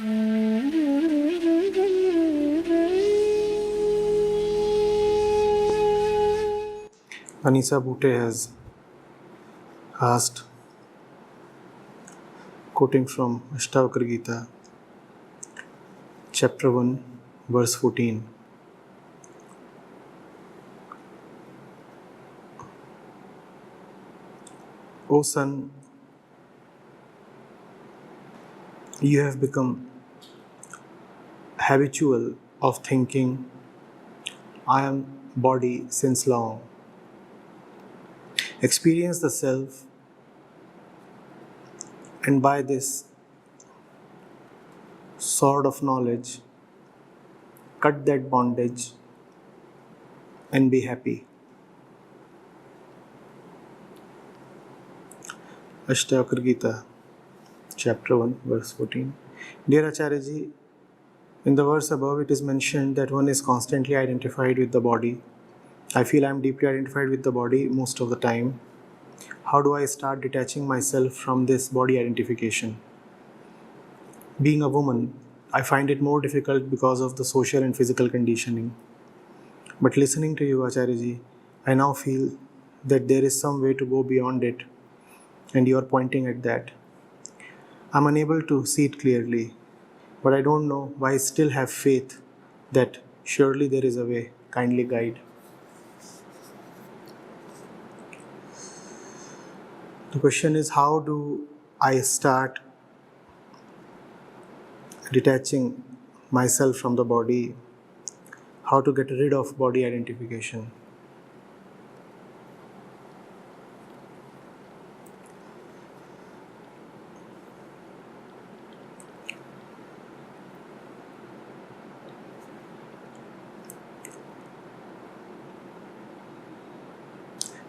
Anisa Bhute has asked, quoting from Ashtavakra Gita, chapter 1, verse 14. O son, you have become habitual of thinking, I am body since long. Experience the self, and by this sword of knowledge, cut that bondage and be happy. Ashtavakra Gita, chapter 1, verse 14. Dear Acharya Ji, in the verse above it is mentioned that one is constantly identified with the body. I feel I am deeply identified with the body most of the time. How do I start detaching myself from this body identification? Being a woman, I find it more difficult because of the social and physical conditioning. But listening to you, Acharya Ji, I now feel that there is some way to go beyond it, and you are pointing at that. I'm unable to see it clearly, but I don't know why I still have faith that surely there is a way. Kindly guide. The question is, how do I start detaching myself from the body? How to get rid of body identification?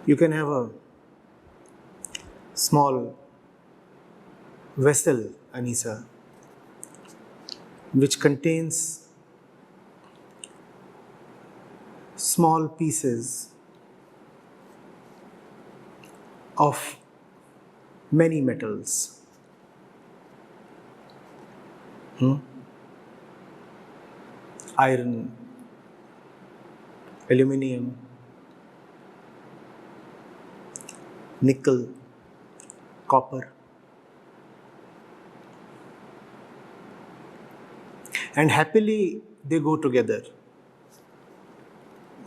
You can have a small vessel, Anisa, which contains small pieces of many metals. Iron, aluminium, nickel, copper. And happily they go together.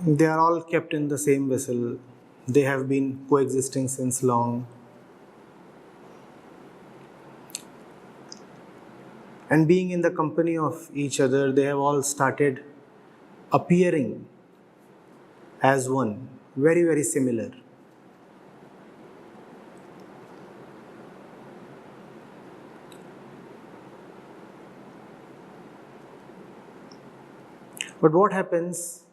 They are all kept in the same vessel. They have been coexisting since long. And being in the company of each other, they have all started appearing as one, very, very similar. But what happens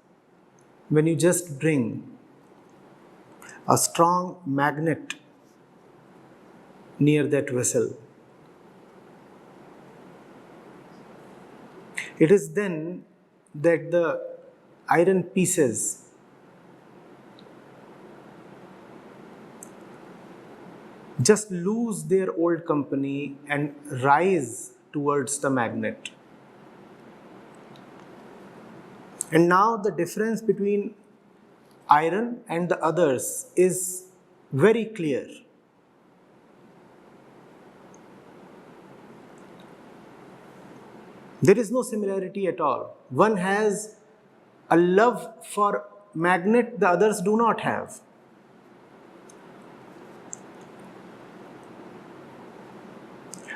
when you just bring a strong magnet near that vessel? It is then that the iron pieces just lose their old company and rise towards the magnet. And now the difference between iron and the others is very clear. There is no similarity at all. One has a love for magnet the others do not have.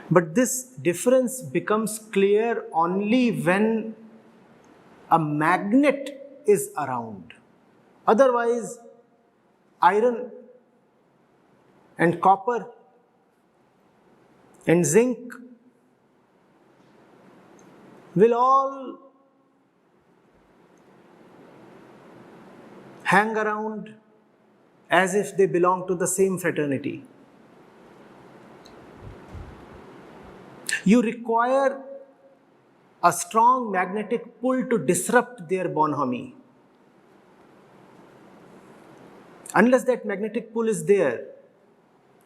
But this difference becomes clear only when a magnet is around. Otherwise, iron and copper and zinc will all hang around as if they belong to the same fraternity. You require a strong magnetic pull to disrupt their bonhomie. Unless that magnetic pull is there,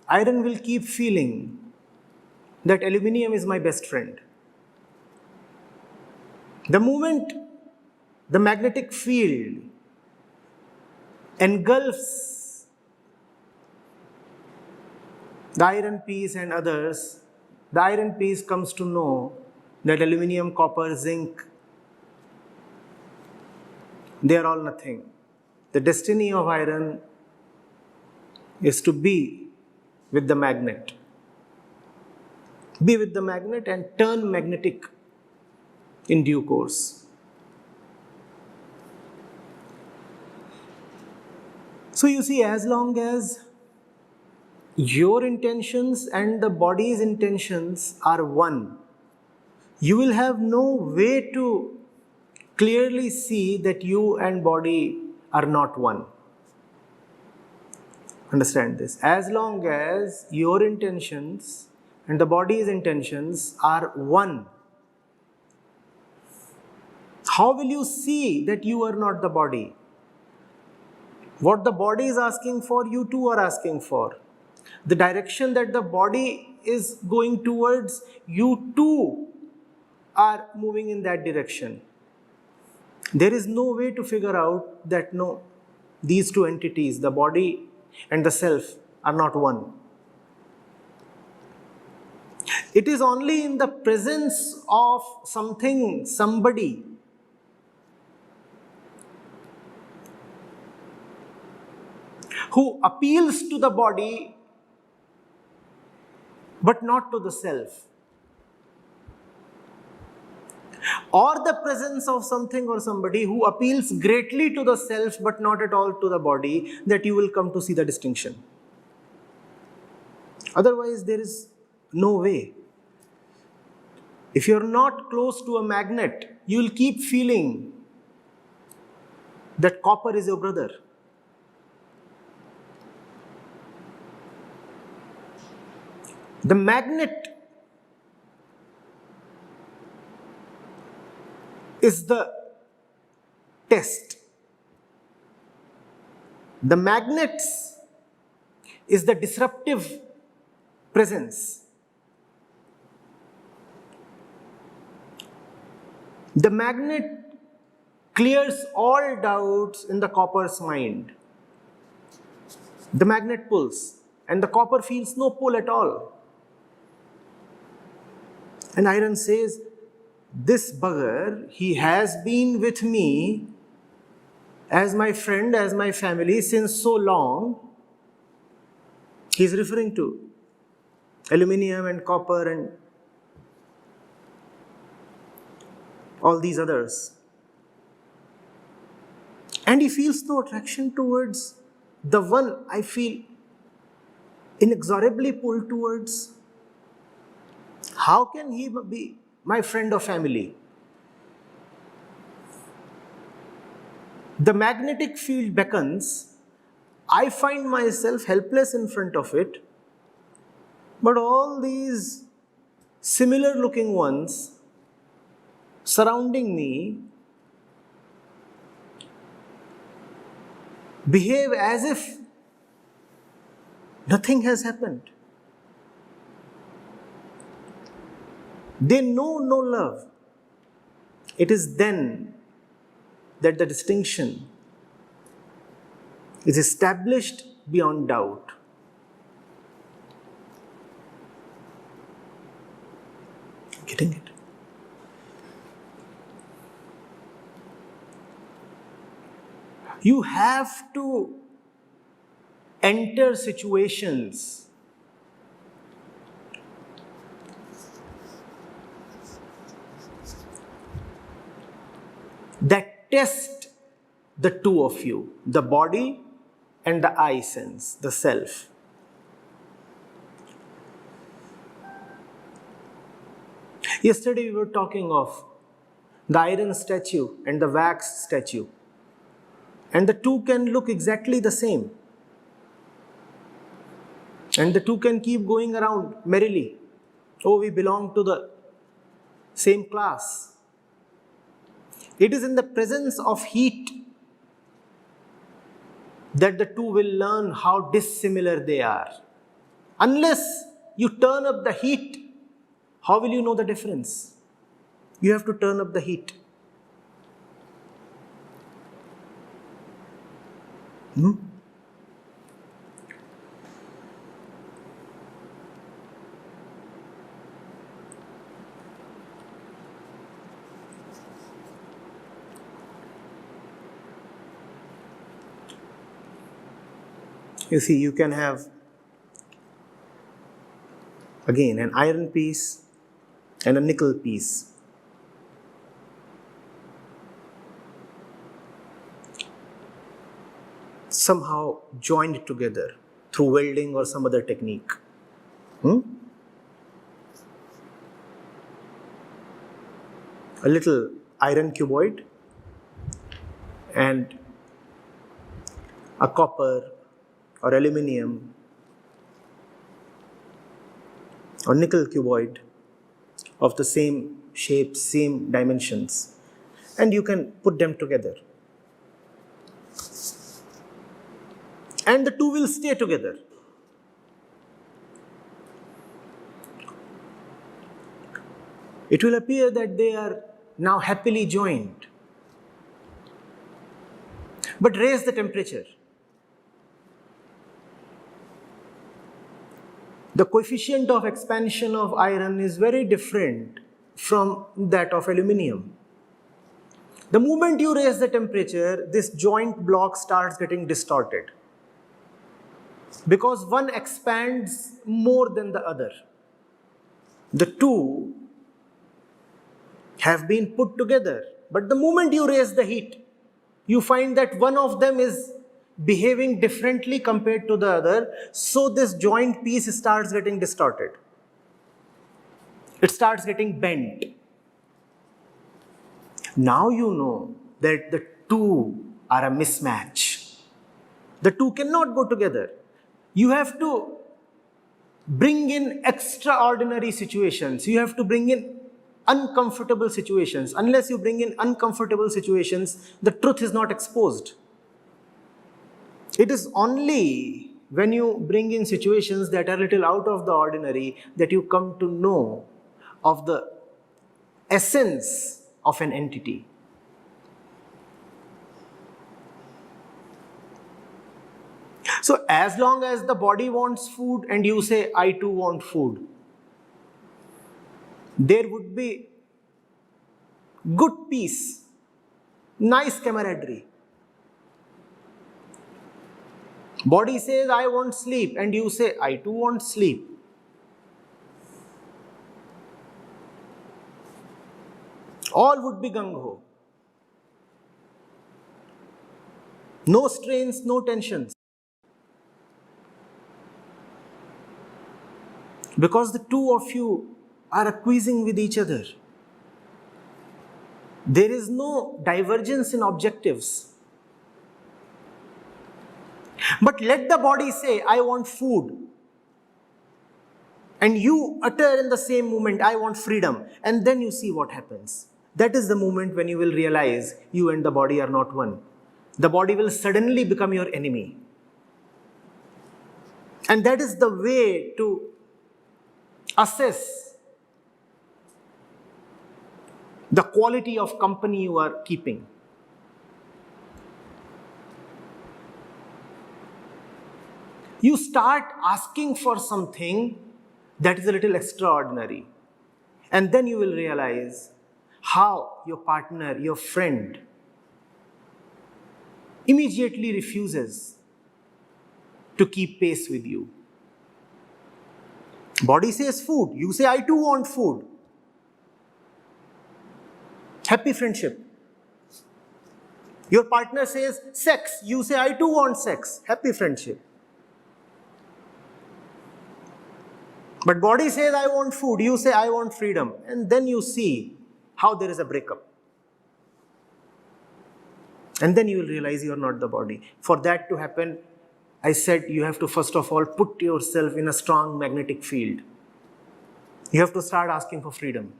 iron will keep feeling that aluminium is my best friend. The moment the magnetic field engulfs the iron piece and others, the iron piece comes to know that aluminium, copper, zinc, they are all nothing. The destiny of iron is to be with the magnet. Be with the magnet and turn magnetic in due course. So you see, as long as your intentions and the body's intentions are one, you will have no way to clearly see that you and body are not one. Understand this. As long as your intentions and the body's intentions are one, how will you see that you are not the body? What the body is asking for, you too are asking for. The direction that the body is going towards, you too are moving in that direction. There is no way to figure out that no, these two entities, the body and the self, are not one. It is only in the presence of something, somebody, who appeals to the body but not to the self, or the presence of something or somebody who appeals greatly to the self but not at all to the body, that you will come to see the distinction. Otherwise, there is no way. If you are not close to a magnet, you will keep feeling that copper is your brother. The magnet is the test. The magnets is the disruptive presence. The magnet clears all doubts in the copper's mind. The magnet pulls, and the copper feels no pull at all. And iron says, this bugger, he has been with me as my friend, as my family since so long. He is referring to aluminium and copper and all these others. And he feels no attraction towards the one I feel inexorably pulled towards. How can he be my friend or family? The magnetic field beckons. I find myself helpless in front of it, but all these similar looking ones surrounding me behave as if nothing has happened. They know no love. It is then that the distinction is established beyond doubt. Getting it? You have to enter situations that test the two of you, the body and the I sense, the self. Yesterday we were talking of the iron statue and the wax statue, and the two can look exactly the same, and the two can keep going around merrily. Oh, we belong to the same class. It is in the presence of heat that the two will learn how dissimilar they are. Unless you turn up the heat, how will you know the difference? You have to turn up the heat. You see, you can have, again, an iron piece and a nickel piece. Somehow joined together through welding or some other technique. A little iron cuboid and a copper or aluminium or nickel cuboid of the same shape, same dimensions, and you can put them together. And the two will stay together. It will appear that they are now happily joined. But raise the temperature. The coefficient of expansion of iron is very different from that of aluminium. The moment you raise the temperature, this joint block starts getting distorted, because one expands more than the other. The two have been put together, but the moment you raise the heat, you find that one of them is behaving differently compared to the other, so this joint piece starts getting distorted. It starts getting bent. Now you know that the two are a mismatch. The two cannot go together. You have to bring in extraordinary situations. You have to bring in uncomfortable situations. Unless you bring in uncomfortable situations, the truth is not exposed. It is only when you bring in situations that are a little out of the ordinary that you come to know of the essence of an entity. So as long as the body wants food and you say, I too want food, there would be good peace, nice camaraderie. Body says, I want sleep, and you say, I too want sleep. All would be gung-ho. No strains, no tensions. Because the two of you are acquiescing with each other. There is no divergence in objectives. But let the body say, I want food. And you utter in the same moment, I want freedom. And then you see what happens. That is the moment when you will realize you and the body are not one. The body will suddenly become your enemy. And that is the way to assess the quality of company you are keeping. You start asking for something that is a little extraordinary. And then you will realize how your partner, your friend, immediately refuses to keep pace with you. Body says food. You say, I too want food. Happy friendship. Your partner says sex. You say, I too want sex. Happy friendship. But body says, I want food. You say, I want freedom. And then you see how there is a breakup. And then you will realize you are not the body. For that to happen, I said you have to first of all put yourself in a strong magnetic field. You have to start asking for freedom.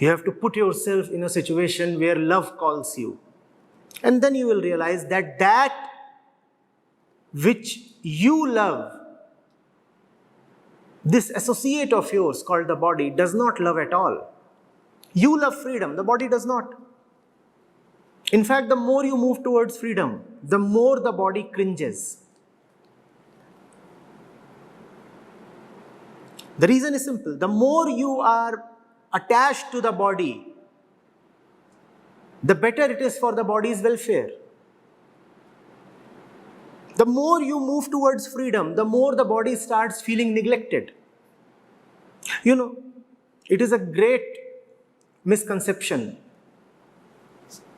You have to put yourself in a situation where love calls you. And then you will realize that that which you love, this associate of yours called the body, does not love at all. You love freedom, the body does not. In fact, the more you move towards freedom, the more the body cringes. The reason is simple. The more you are attached to the body, the better it is for the body's welfare. The more you move towards freedom, the more the body starts feeling neglected. You know, it is a great misconception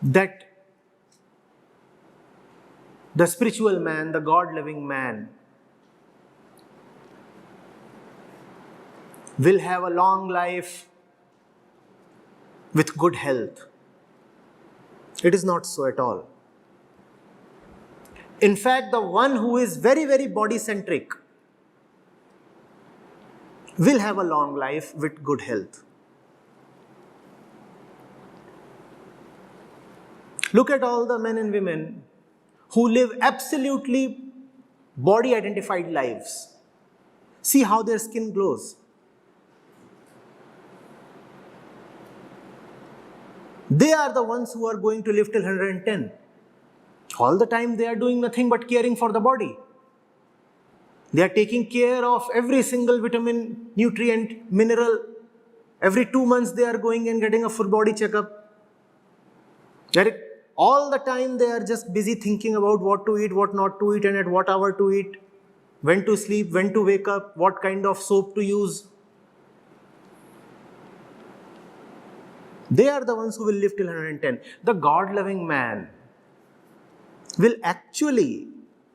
that the spiritual man, the God-loving man, will have a long life with good health. It is not so at all. In fact, the one who is very, very body-centric will have a long life with good health. Look at all the men and women who live absolutely body-identified lives. See how their skin glows. They are the ones who are going to live till 110. All the time they are doing nothing but caring for the body. They are taking care of every single vitamin, nutrient, mineral. Every 2 months they are going and getting a full body checkup. All the time they are just busy thinking about what to eat, what not to eat, and at what hour to eat, when to sleep, when to wake up, what kind of soap to use. They are the ones who will live till 110. The God-loving man will actually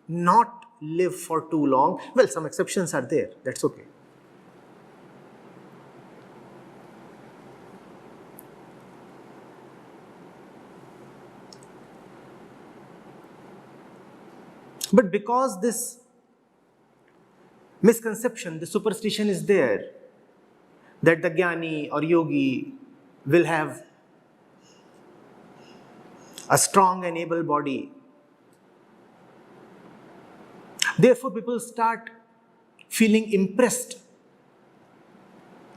not live for too long. Well, some exceptions are there. That's okay. But because this misconception, the superstition is there, that the jnani or yogi will have a strong and able body. Therefore, people start feeling impressed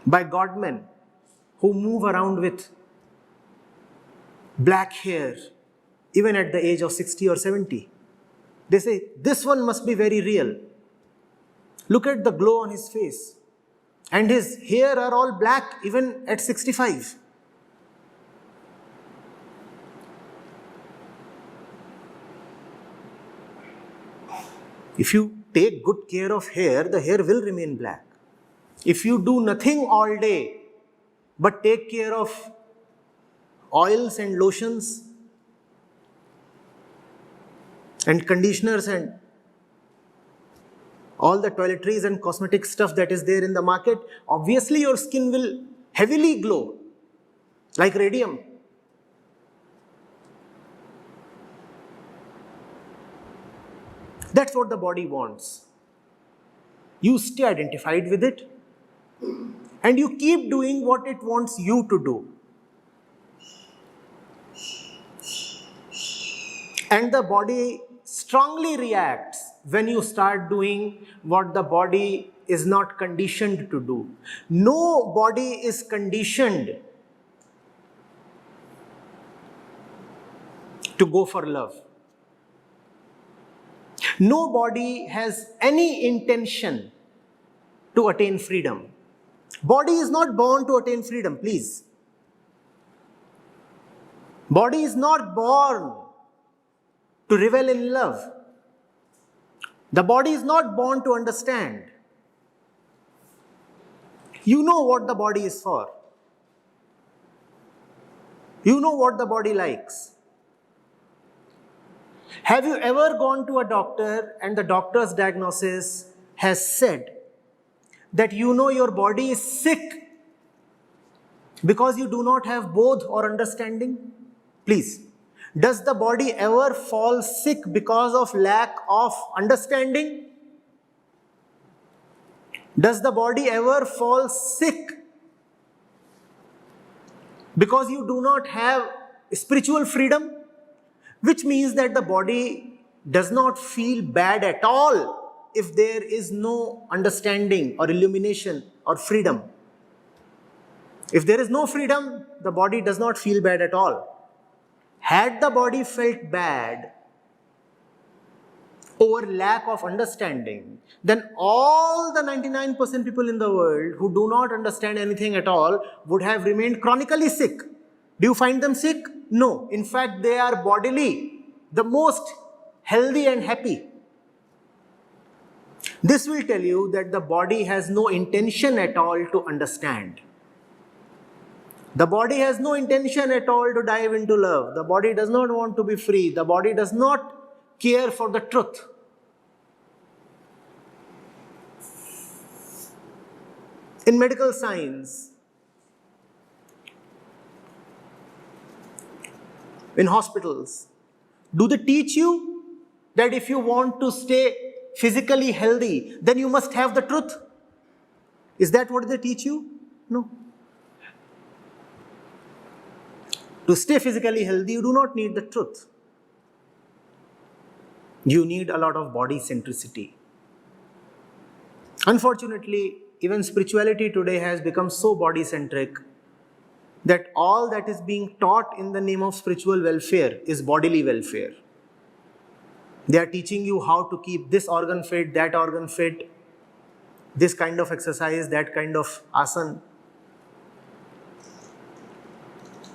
by godmen who move around with black hair, even at the age of 60 or 70. They say, this one must be very real. Look at the glow on his face. And his hair are all black even at 65. If you take good care of hair, the hair will remain black. If you do nothing all day, but take care of oils and lotions and conditioners and all the toiletries and cosmetic stuff that is there in the market, obviously your skin will heavily glow like radium. That's what the body wants. You stay identified with it and you keep doing what it wants you to do. And the body strongly reacts when you start doing what the body is not conditioned to do. No body is conditioned to go for love. No body has any intention to attain freedom. Body is not born to attain freedom, please. Body is not born to revel in love. The body is not born to understand. You know what the body is for. You know what the body likes. Have you ever gone to a doctor and the doctor's diagnosis has said that you know your body is sick because you do not have bodh or understanding? Please, does the body ever fall sick because of lack of understanding? Does the body ever fall sick because you do not have spiritual freedom? Which means that the body does not feel bad at all if there is no understanding or illumination or freedom. If there is no freedom, the body does not feel bad at all. Had the body felt bad over lack of understanding, then all the 99% people in the world who do not understand anything at all would have remained chronically sick. Do you find them sick? No. In fact, they are bodily the most healthy and happy. This will tell you that the body has no intention at all to understand. The body has no intention at all to dive into love. The body does not want to be free. The body does not care for the truth. In medical science, in hospitals, do they teach you that if you want to stay physically healthy, then you must have the truth? Is that what they teach you? No. To stay physically healthy, you do not need the truth. You need a lot of body centricity. Unfortunately, even spirituality today has become so body centric that all that is being taught in the name of spiritual welfare is bodily welfare. They are teaching you how to keep this organ fit, that organ fit, this kind of exercise, that kind of asana.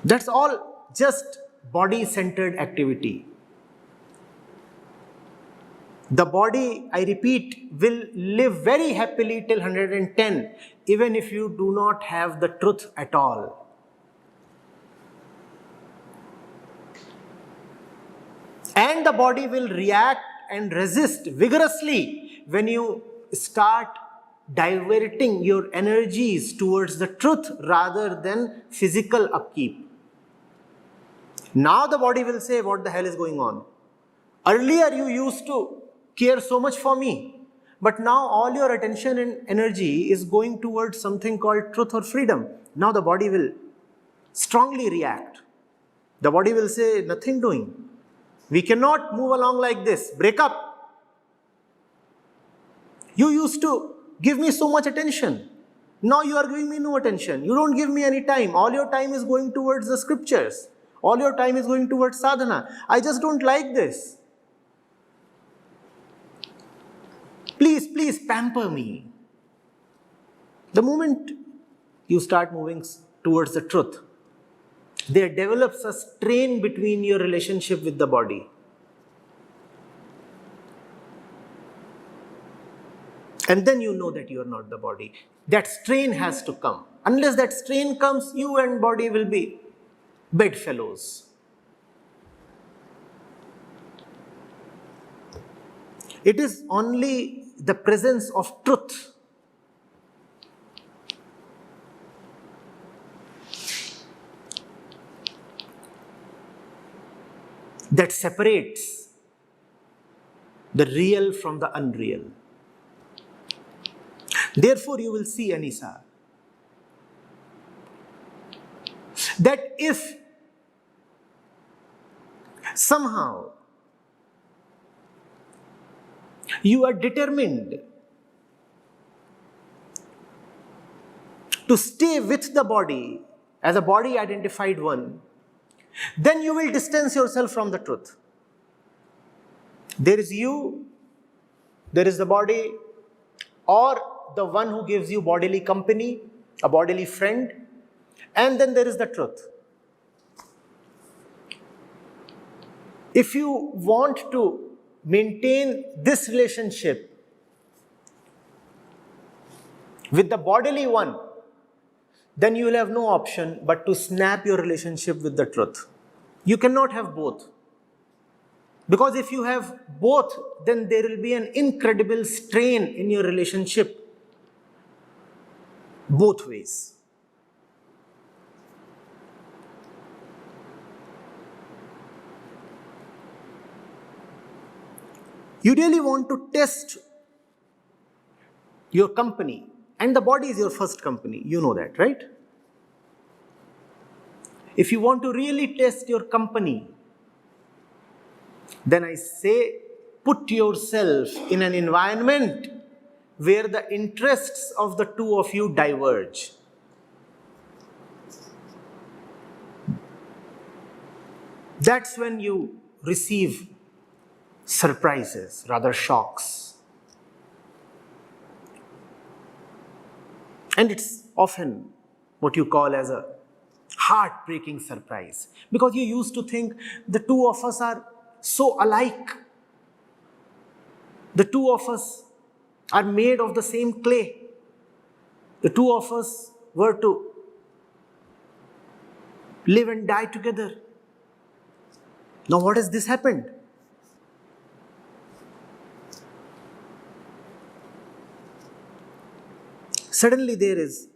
That's all just body-centered activity. The body, I repeat, will live very happily till 110, even if you do not have the truth at all. And the body will react and resist vigorously when you start diverting your energies towards the truth rather than physical upkeep. Now the body will say, what the hell is going on? Earlier you used to care so much for me, but now all your attention and energy is going towards something called truth or freedom. Now the body will strongly react. The body will say, nothing doing. We cannot move along like this. Break up. You used to give me so much attention. Now you are giving me no attention. You don't give me any time. All your time is going towards the scriptures. All your time is going towards sadhana. I just don't like this. Please, please pamper me. The moment you start moving towards the truth, there develops a strain between your relationship with the body. And then you know that you are not the body. That strain has to come. Unless that strain comes, you and body will be bedfellows. It is only the presence of truth that separates the real from the unreal. Therefore, you will see, Anisa, that if somehow you are determined to stay with the body as a body identified one, then you will distance yourself from the truth. There is you, there is the body, or the one who gives you bodily company, a bodily friend, and then there is the truth. If you want to maintain this relationship with the bodily one, then you will have no option but to snap your relationship with the truth. You cannot have both. Because if you have both, then there will be an incredible strain in your relationship both ways. You really want to test your company, and the body is your first company. You know that, right? If you want to really test your company, then I say, put yourself in an environment where the interests of the two of you diverge. That's when you receive surprises, rather shocks. And it's often what you call as a heartbreaking surprise, because you used to think the two of us are so alike. The two of us are made of the same clay. The two of us were to live and die together. Now what has this happened? Suddenly there is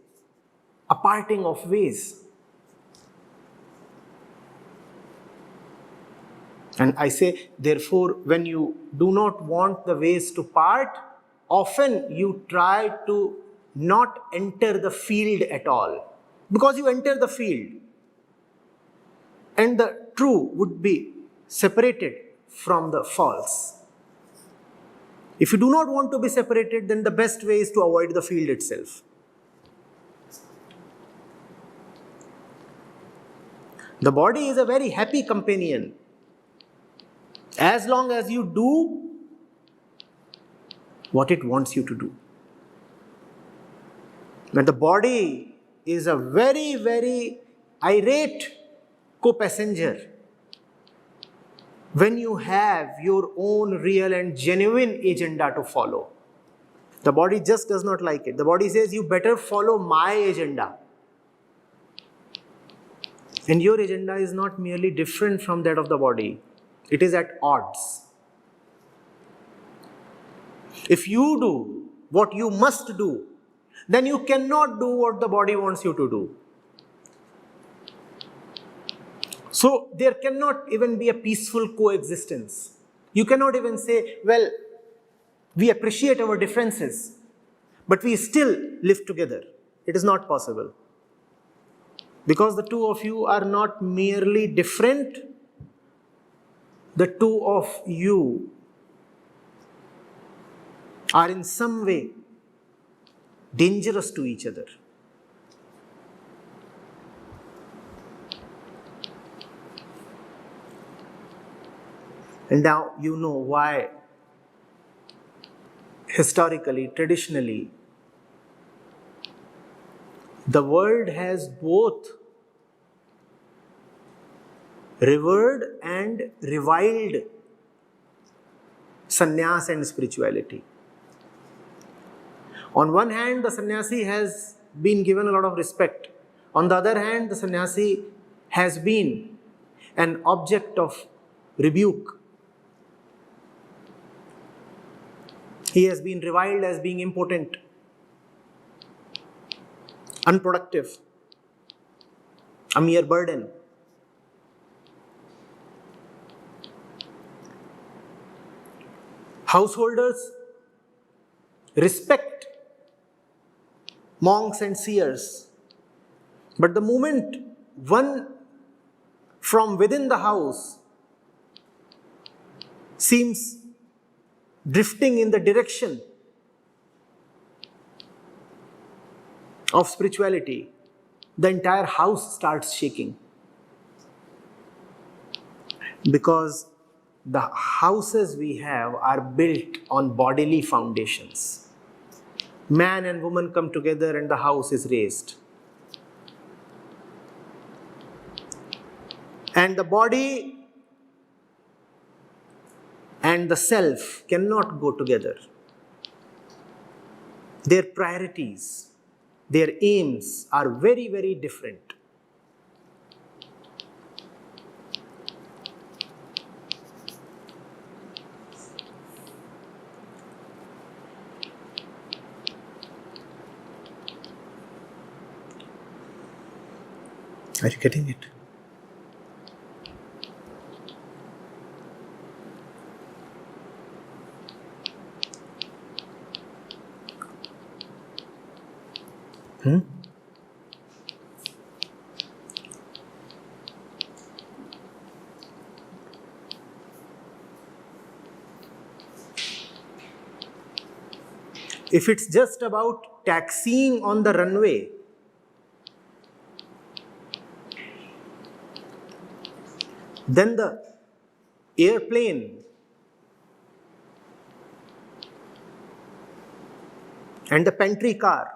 a parting of ways. And I say, therefore, when you do not want the ways to part, often you try to not enter the field at all. Because you enter the field, and the true would be separated from the false. If you do not want to be separated, then the best way is to avoid the field itself. The body is a very happy companion. As long as you do what it wants you to do. But the body is a very, very irate co-passenger when you have your own real and genuine agenda to follow. The body just does not like it. The body says, you better follow my agenda. And your agenda is not merely different from that of the body. It is at odds. If you do what you must do, then you cannot do what the body wants you to do. So there cannot even be a peaceful coexistence. You cannot even say, well, we appreciate our differences, but we still live together. It is not possible. Because the two of you are not merely different, the two of you are in some way dangerous to each other. And now you know why historically, traditionally, the world has both revered and reviled sannyas and spirituality. On one hand, the sannyasi has been given a lot of respect. On the other hand, the sannyasi has been an object of rebuke. He has been reviled as being impotent, unproductive, a mere burden. Householders respect monks and seers, but the moment one from within the house seems drifting in the direction of spirituality, the entire house starts shaking. Because the houses we have are built on bodily foundations. Man and woman come together and the house is raised. And the body and the self cannot go together. Their priorities, their aims are very, very different. Are you getting it? If it's just about taxiing on the runway, Then the airplane and the pantry car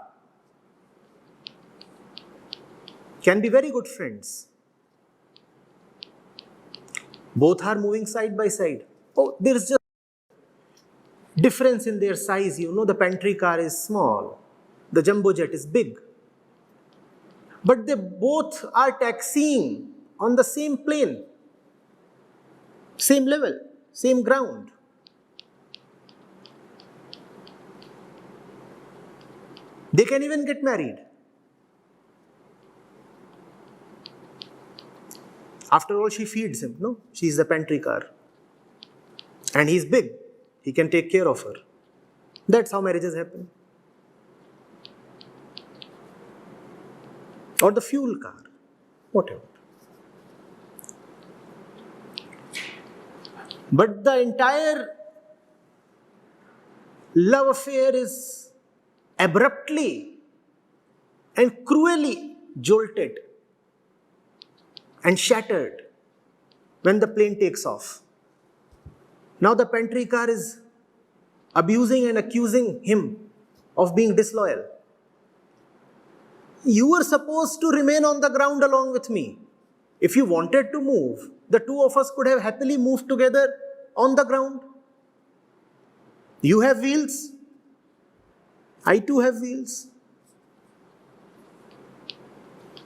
can be very good friends. Both are moving side by side. Oh, there is just difference in their size. The pantry car is small, the jumbo jet is big. But they both are taxiing on the same plane, same level, same ground. They can even get married. After all, she feeds him, no? She is the pantry car. And he's big. He can take care of her. That's how marriages happen. Or the fuel car, whatever. But the entire love affair is abruptly and cruelly jolted and shattered when the plane takes off. Now the pantry car is abusing and accusing him of being disloyal. You were supposed to remain on the ground along with me. If you wanted to move, the two of us could have happily moved together on the ground. You have wheels. I too have wheels.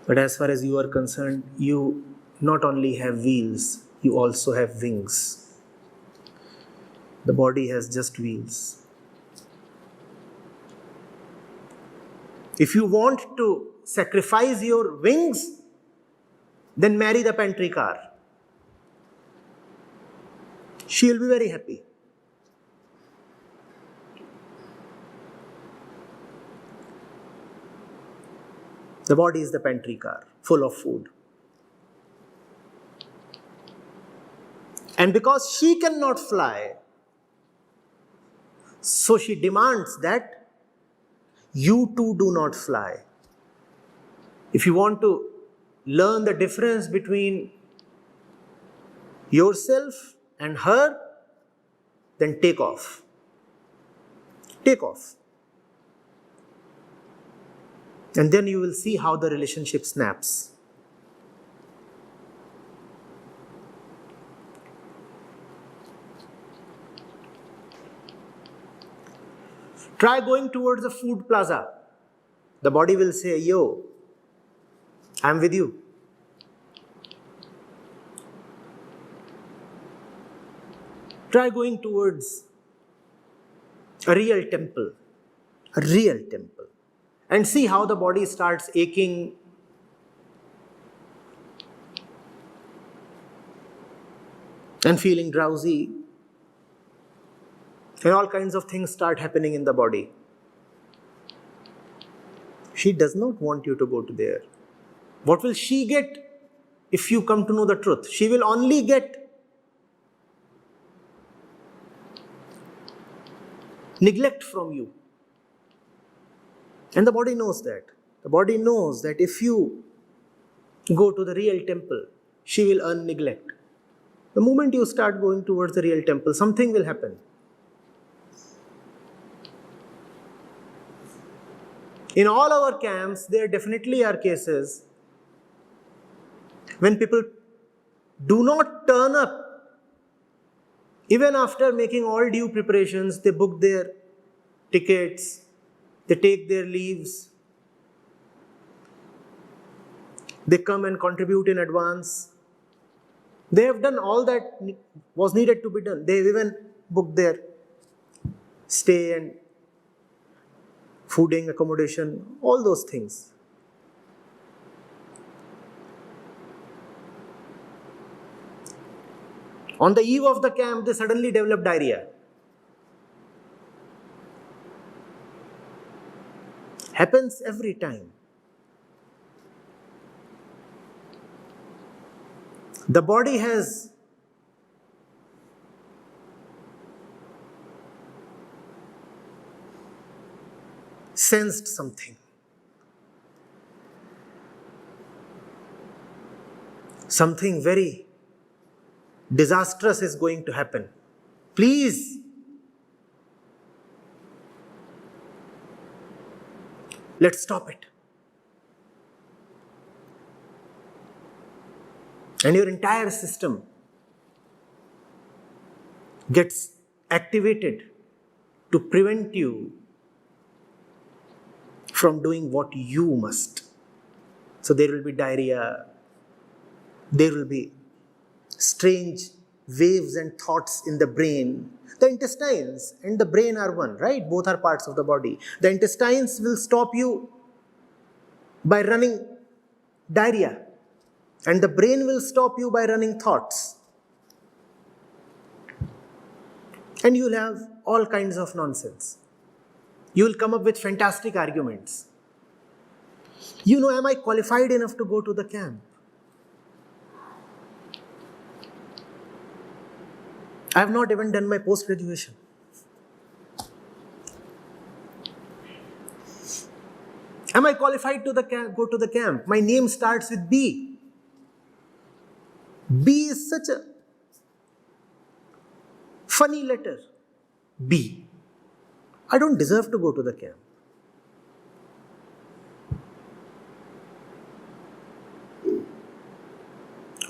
But as far as you are concerned, you not only have wheels, you also have wings. The body has just wheels. If you want to sacrifice your wings, then marry the pantry car. She will be very happy. The body is the pantry car, full of food. And because she cannot fly, so she demands that you too do not fly. If you want to learn the difference between yourself and her, then take off. Take off. And then you will see how the relationship snaps. Try going towards a food plaza. The body will say, yo, I'm with you. Try going towards a real temple, and see how the body starts aching, and feeling drowsy, and all kinds of things start happening in the body. She does not want you to go to there. What will she get if you come to know the truth? She will only get neglect from you. And the body knows that. The body knows that if you go to the real temple, she will earn neglect. The moment you start going towards the real temple, something will happen. In all our camps, there definitely are cases when people do not turn up. Even after making all due preparations, they book their tickets, they take their leaves, they come and contribute in advance. They have done all that was needed to be done. They have even booked their stay and fooding, accommodation, all those things. On the eve of the camp, they suddenly develop diarrhea. Happens every time. The body has sensed something. Something very disastrous is going to happen. Please, let's stop it. And your entire system gets activated to prevent you from doing what you must. So there will be diarrhea, there will be strange waves and thoughts in the brain. The intestines and the brain are one, right? Both are parts of the body. The intestines will stop you by running diarrhea, and the brain will stop you by running thoughts. And you'll have all kinds of nonsense. You will come up with fantastic arguments. Am I qualified enough to go to the camp? I have not even done my post-graduation. Am I qualified to go to the camp? My name starts with B. B is such a funny letter. B. I don't deserve to go to the camp.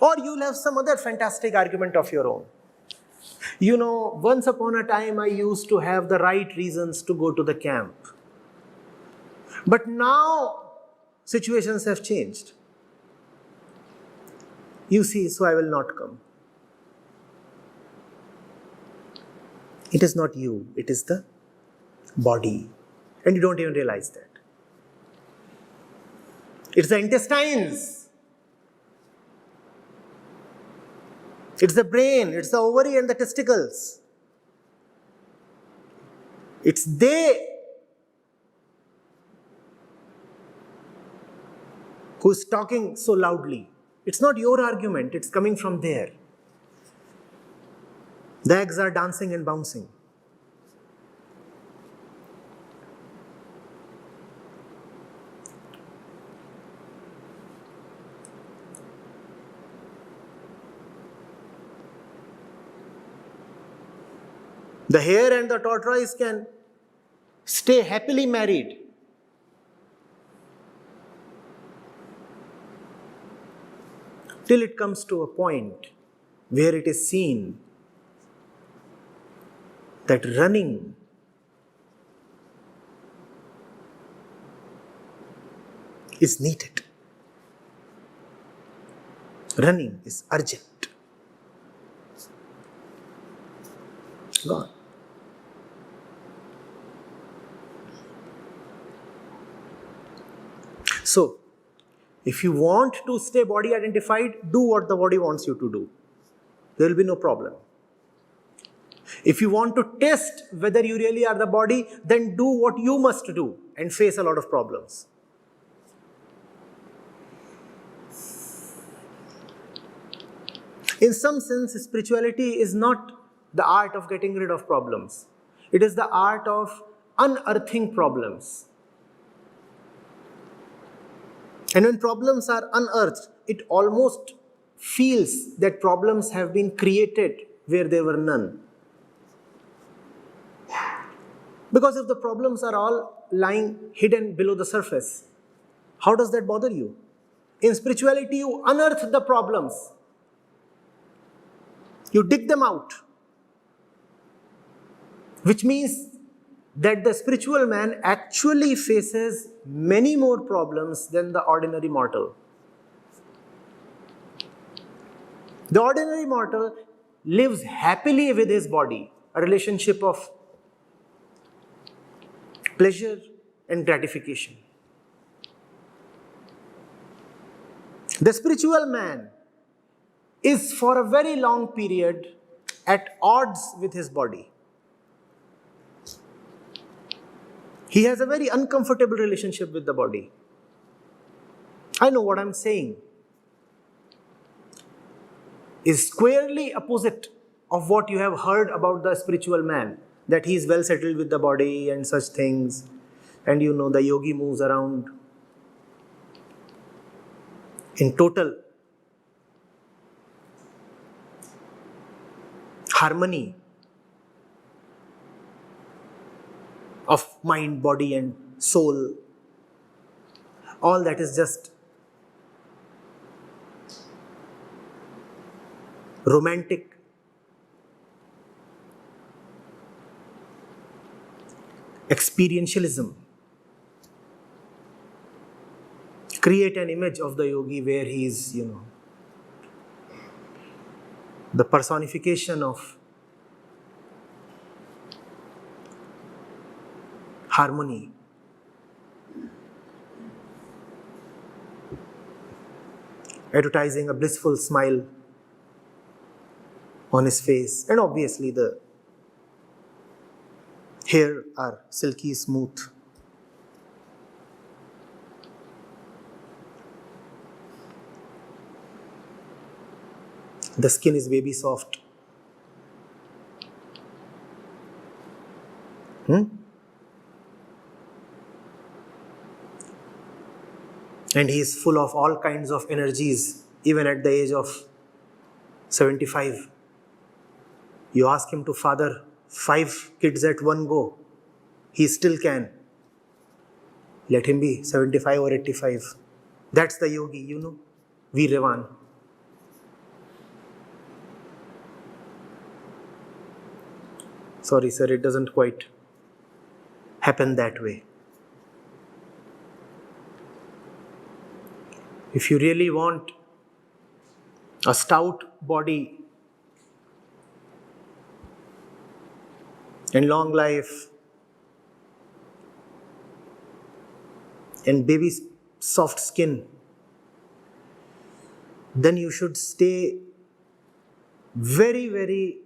Or you'll have some other fantastic argument of your own. Once upon a time I used to have the right reasons to go to the camp. But now situations have changed. You see, so I will not come. It is not you, it is the body. And you don't even realize that. It's the intestines. It's the brain, it's the ovary and the testicles. It's they who's talking so loudly. It's not your argument, it's coming from there. The eggs are dancing and bouncing. The hare and the tortoise can stay happily married. Till it comes to a point where it is seen that running is needed. Running is urgent. Gone. So, if you want to stay body identified, do what the body wants you to do. There will be no problem. If you want to test whether you really are the body, then do what you must do and face a lot of problems. In some sense, spirituality is not the art of getting rid of problems. It is the art of unearthing problems. And when problems are unearthed, it almost feels that problems have been created where there were none. Because if the problems are all lying hidden below the surface, how does that bother you? In spirituality, you unearth the problems. You dig them out. Which means that the spiritual man actually faces many more problems than the ordinary mortal. The ordinary mortal lives happily with his body, a relationship of pleasure and gratification. The spiritual man is for a very long period at odds with his body. He has a very uncomfortable relationship with the body. I know what I'm saying is squarely opposite of what you have heard about the spiritual man, that he is well settled with the body and such things, and the yogi moves around in total harmony of mind, body and soul. All that is just romantic experientialism. Create an image of the yogi where he is, the personification of harmony. Advertising a blissful smile on his face, and obviously the hair are silky smooth. The skin is baby soft. And he is full of all kinds of energies, even at the age of 75. You ask him to father 5 kids at one go, he still can. Let him be 75 or 85. That's the yogi, Veeryavan. Sorry, sir, it doesn't quite happen that way. If you really want a stout body and long life and baby soft skin, then you should stay very, very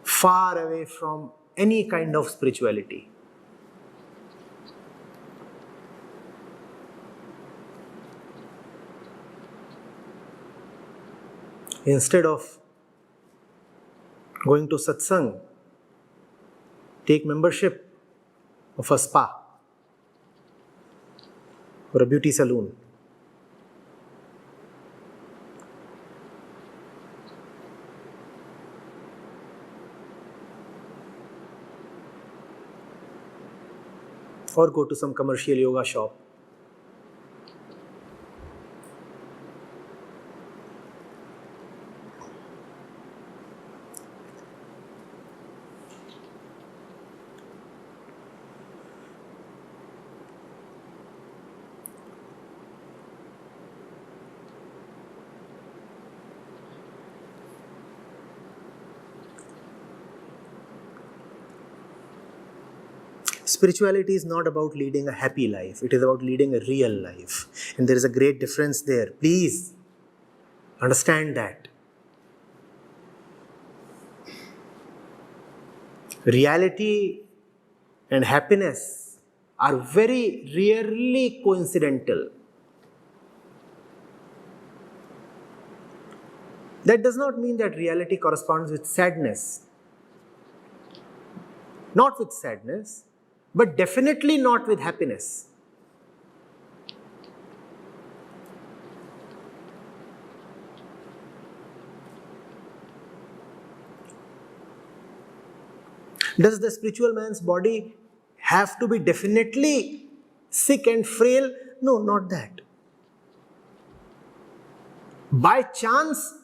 far away from any kind of spirituality. Instead of going to satsang, take membership of a spa or a beauty salon. Or go to some commercial yoga shop. Spirituality is not about leading a happy life. It is about leading a real life. And there is a great difference there. Please understand that. Reality and happiness are very rarely coincidental. That does not mean that reality corresponds with sadness. Not with sadness, but definitely not with happiness. Does the spiritual man's body have to be definitely sick and frail? No, not that. By chance,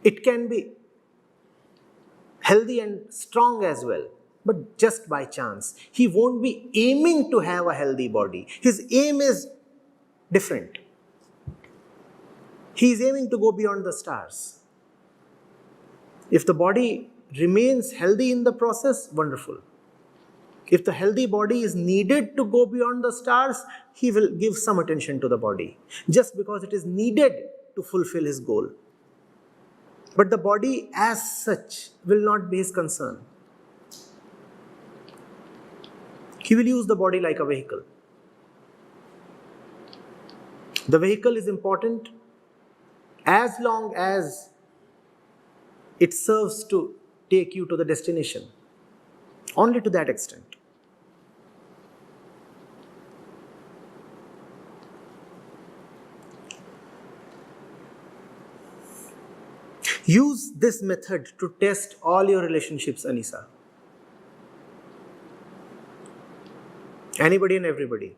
it can be healthy and strong as well, but just by chance. He won't be aiming to have a healthy body. His aim is different. He is aiming to go beyond the stars. If the body remains healthy in the process, wonderful. If the healthy body is needed to go beyond the stars, he will give some attention to the body, just because it is needed to fulfill his goal. But the body as such will not be his concern. He will use the body like a vehicle. The vehicle is important as long as it serves to take you to the destination. Only to that extent. Use this method to test all your relationships, Anisa. Anybody and everybody.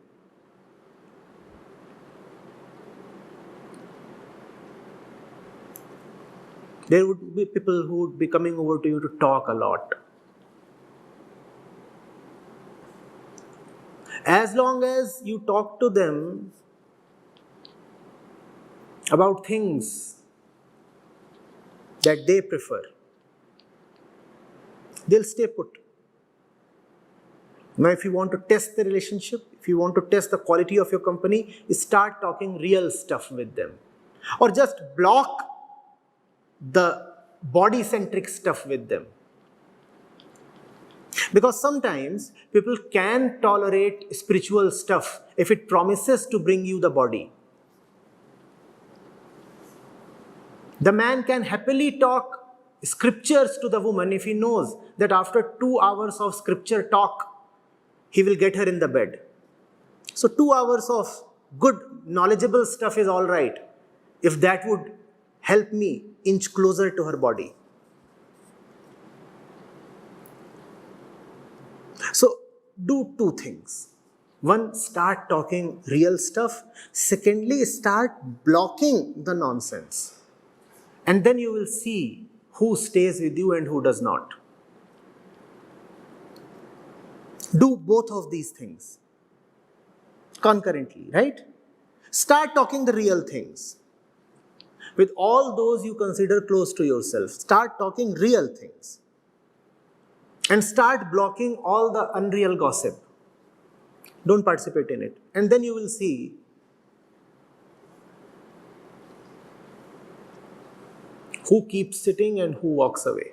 There would be people who would be coming over to you to talk a lot. As long as you talk to them about things that they prefer, they'll stay put. Now, if you want to test the relationship, if you want to test the quality of your company, start talking real stuff with them. Or just block the body-centric stuff with them. Because sometimes people can tolerate spiritual stuff if it promises to bring you the body. The man can happily talk scriptures to the woman if he knows that after 2 hours of scripture talk, he will get her in the bed. So 2 hours of good, knowledgeable stuff is all right, if that would help me inch closer to her body. So do 2 things. One, start talking real stuff. Secondly, start blocking the nonsense. And then you will see who stays with you and who does not. Do both of these things concurrently, right? Start talking the real things. With all those you consider close to yourself, start talking real things. And start blocking all the unreal gossip. Don't participate in it. And then you will see who keeps sitting and who walks away.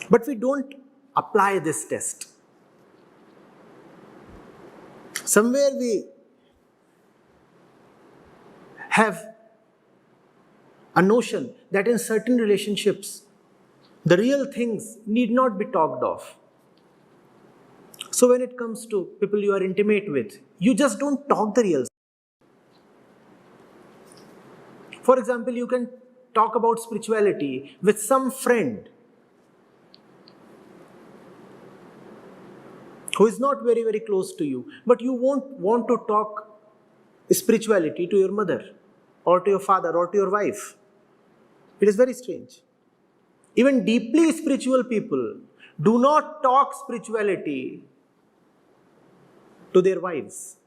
But we don't apply this test. Somewhere we have a notion that in certain relationships, the real things need not be talked of. So when it comes to people you are intimate with, you just don't talk the real stuff. For example, you can talk about spirituality with some friend who is not very, very close to you, but you won't want to talk spirituality to your mother or to your father or to your wife. It is very strange. Even deeply spiritual people do not talk spirituality to their wives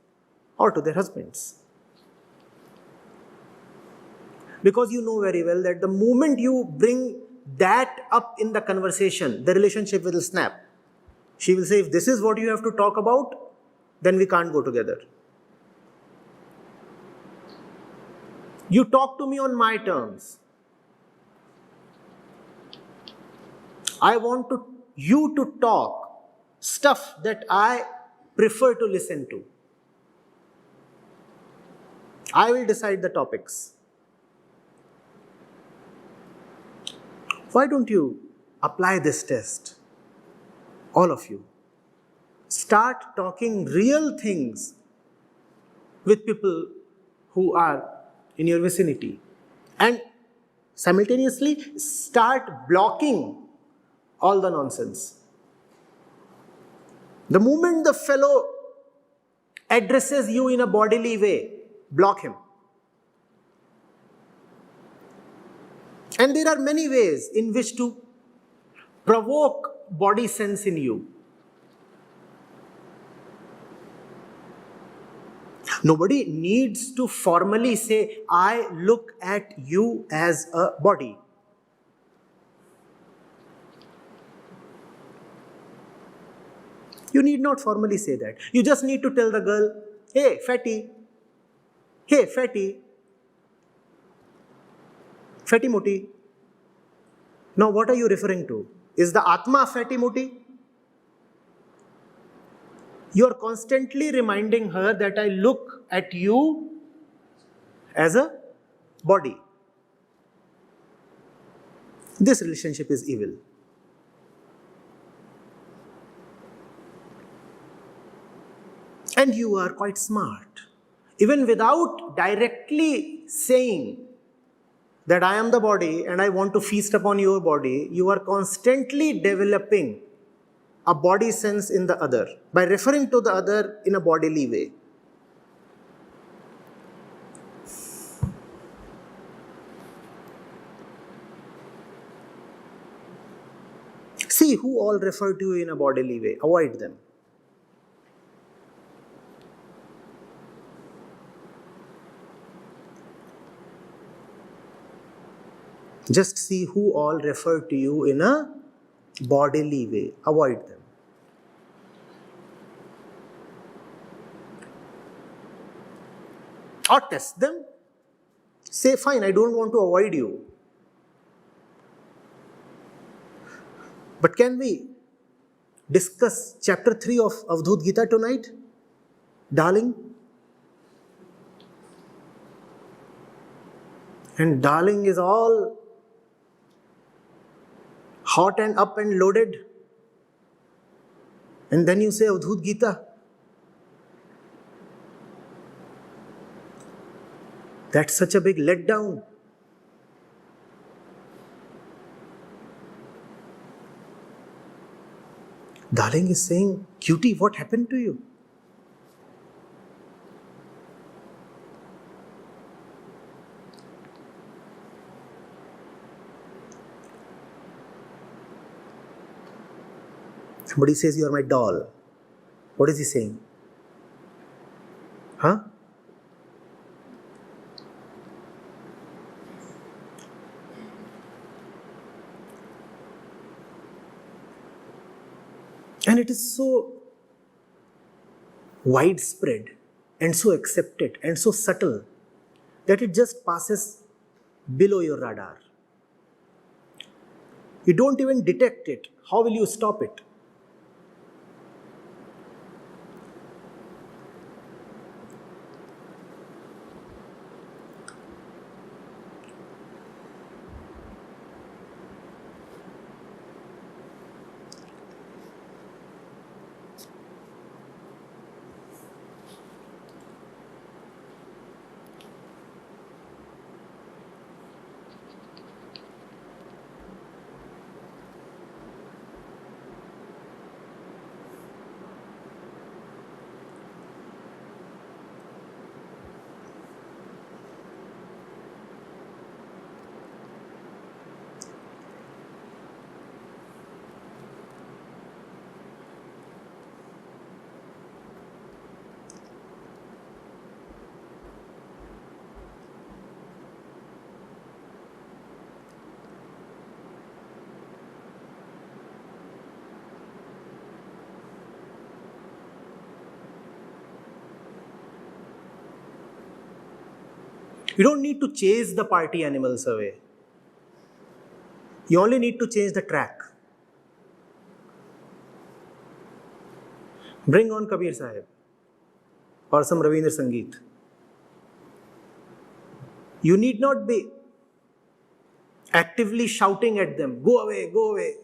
or to their husbands. Because you know very well that the moment you bring that up in the conversation, the relationship will snap. She will say, if this is what you have to talk about, then we can't go together. You talk to me on my terms. I want you to talk stuff that I prefer to listen to. I will decide the topics. Why don't you apply this test? All of you. Start talking real things with people who are in your vicinity. And simultaneously start blocking all the nonsense. The moment the fellow addresses you in a bodily way, block him. And there are many ways in which to provoke body sense in you. Nobody needs to formally say, I look at you as a body. You need not formally say that. You just need to tell the girl, hey, fatty. Hey, fatty. Fatty moti. Now, what are you referring to? Is the Atma fatty moti? You are constantly reminding her that I look at you as a body. This relationship is evil. And you are quite smart. Even without directly saying that I am the body and I want to feast upon your body, you are constantly developing a body sense in the other by referring to the other in a bodily way. See who all refer to you in a bodily way. Avoid them. Just see who all refer to you in a bodily way. Avoid them. Or test them. Say, fine, I don't want to avoid you. But can we discuss chapter 3 of Advait Gita tonight? Darling? And darling is all hot and up and loaded. And then you say Advait Gita. That's such a big letdown. Darling is saying, cutie, what happened to you? Somebody says, you are my doll. What is he saying? Huh? And it is so widespread and so accepted and so subtle that it just passes below your radar. You don't even detect it. How will you stop it? You don't need to chase the party animals away. You only need to change the track. Bring on Kabir Sahib or some Ravindra Sangeet. You need not be actively shouting at them, go away, go away.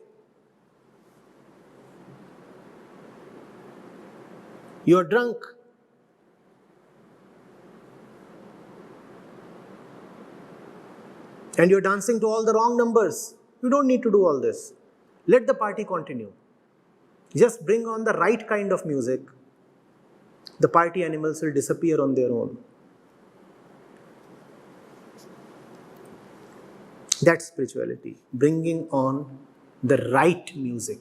You are drunk. And you're dancing to all the wrong numbers. You don't need to do all this. Let the party continue. Just bring on the right kind of music. The party animals will disappear on their own. That's spirituality. Bringing on the right music.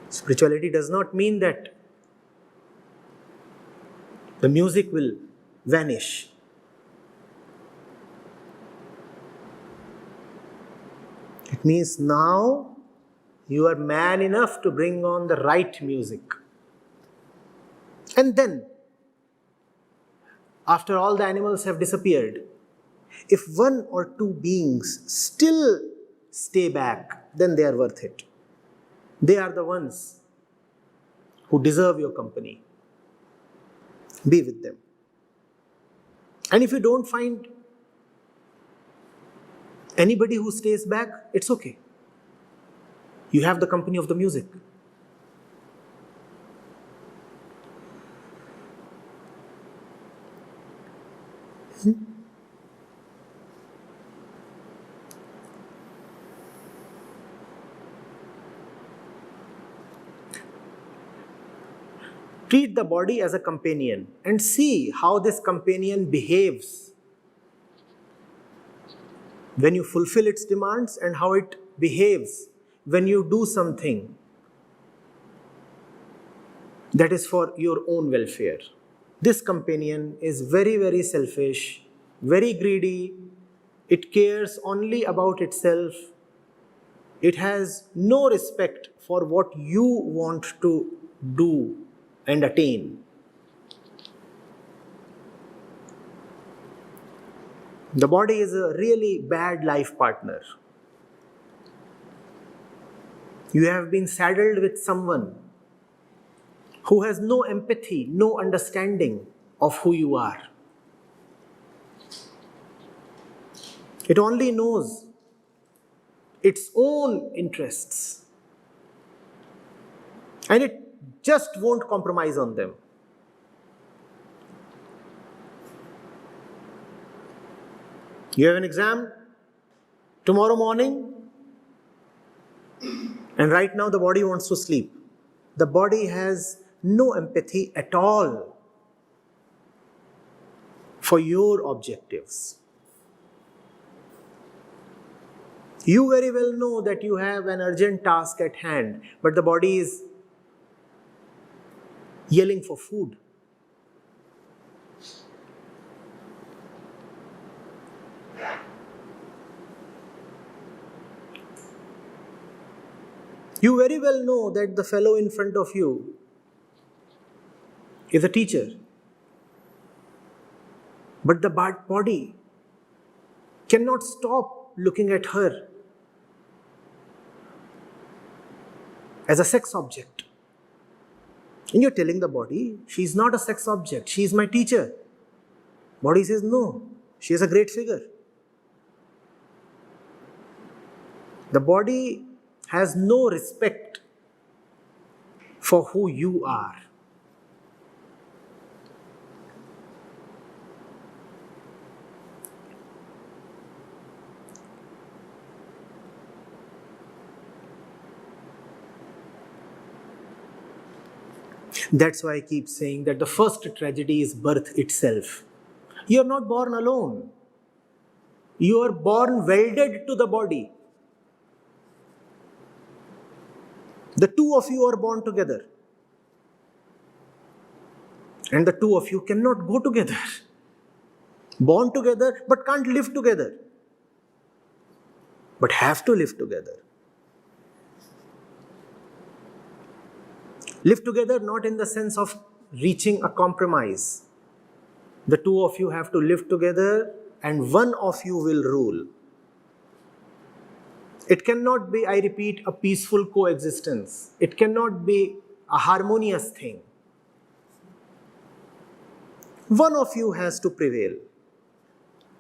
Spirituality does not mean that the music will vanish. It means now you are man enough to bring on the right music. And then, after all the animals have disappeared, if one or two beings still stay back, then they are worth it. They are the ones who deserve your company. Be with them. And if you don't find anybody who stays back, it's okay. You have the company of the music. Treat the body as a companion and see how this companion behaves when you fulfill its demands and how it behaves when you do something that is for your own welfare. This companion is very, very selfish, very greedy. It cares only about itself. It has no respect for what you want to do and attain. The body is a really bad life partner. You have been saddled with someone who has no empathy, no understanding of who you are. It only knows its own interests, and it just won't compromise on them. You have an exam tomorrow morning, and right now the body wants to sleep. The body has no empathy at all for your objectives. You very well know that you have an urgent task at hand, but the body is yelling for food. You very well know that the fellow in front of you is a teacher, but the body cannot stop looking at her as a sex object. And you're telling the body, she's not a sex object, she's my teacher. Body says, no, she is a great figure. The body has no respect for who you are. That's why I keep saying that the first tragedy is birth itself. You are not born alone. You are born welded to the body. The two of you are born together. And the two of you cannot go together. Born together but can't live together. But have to live together. Live together not in the sense of reaching a compromise. The two of you have to live together and one of you will rule. It cannot be, I repeat, a peaceful coexistence. It cannot be a harmonious thing. One of you has to prevail.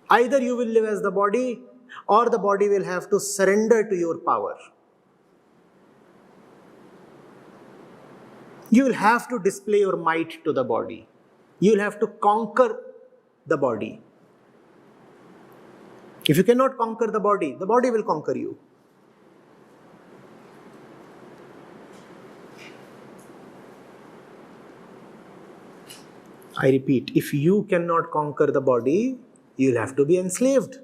Either you will live as the body or the body will have to surrender to your power. You will have to display your might to the body. You will have to conquer the body. If you cannot conquer the body will conquer you. I repeat, if you cannot conquer the body, you will have to be enslaved.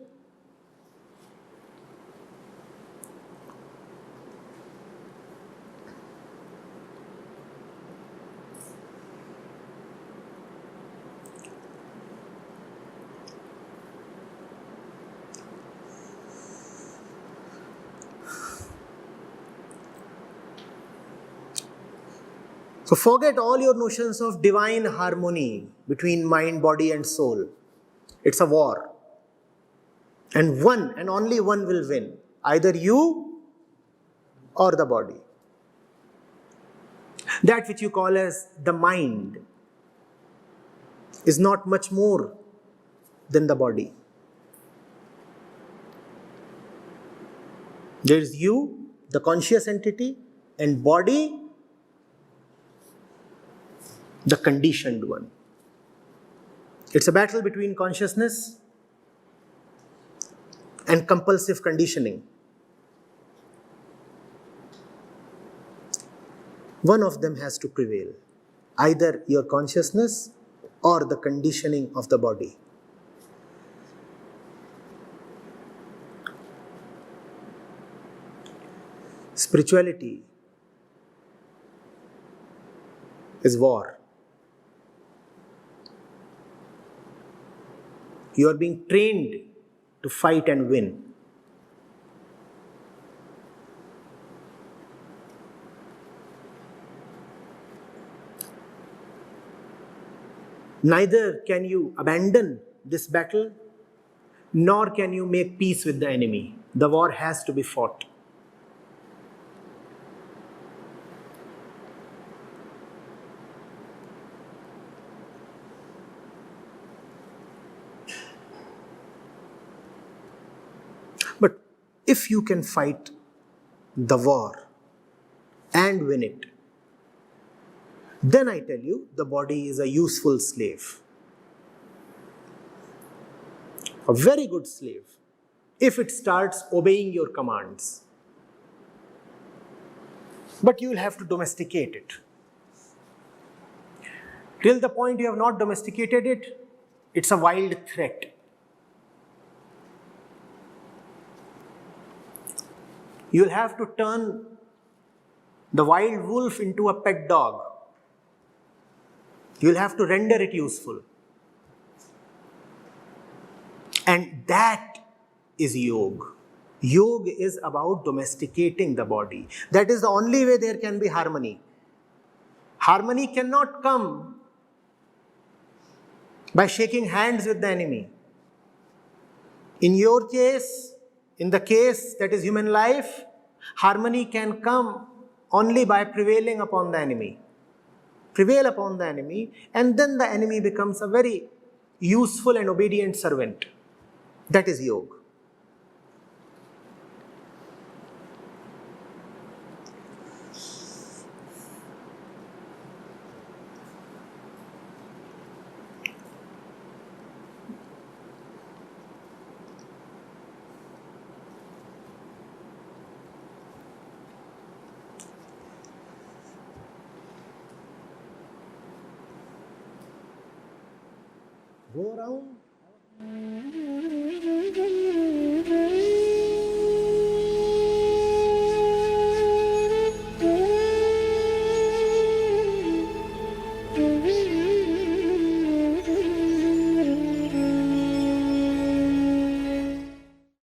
So forget all your notions of divine harmony between mind, body and soul. It's a war. And one and only one will win. Either you or the body. That which you call as the mind is not much more than the body. There is you, the conscious entity, and body, the conditioned one. It's a battle between consciousness and compulsive conditioning. One of them has to prevail, either your consciousness or the conditioning of the body. Spirituality is war. You are being trained to fight and win. Neither can you abandon this battle, nor can you make peace with the enemy. The war has to be fought. But if you can fight the war and win it, then I tell you, the body is a useful slave. A very good slave, if it starts obeying your commands. But you will have to domesticate it. Till the point you have not domesticated it, it's a wild threat. You will have to turn the wild wolf into a pet dog. You will have to render it useful. And that is yoga. Yoga is about domesticating the body. That is the only way there can be harmony. Harmony cannot come by shaking hands with the enemy. In your case, in the case that is human life, harmony can come only by prevailing upon the enemy. Prevail upon the enemy, and then the enemy becomes a very useful and obedient servant. That is yoga. Go around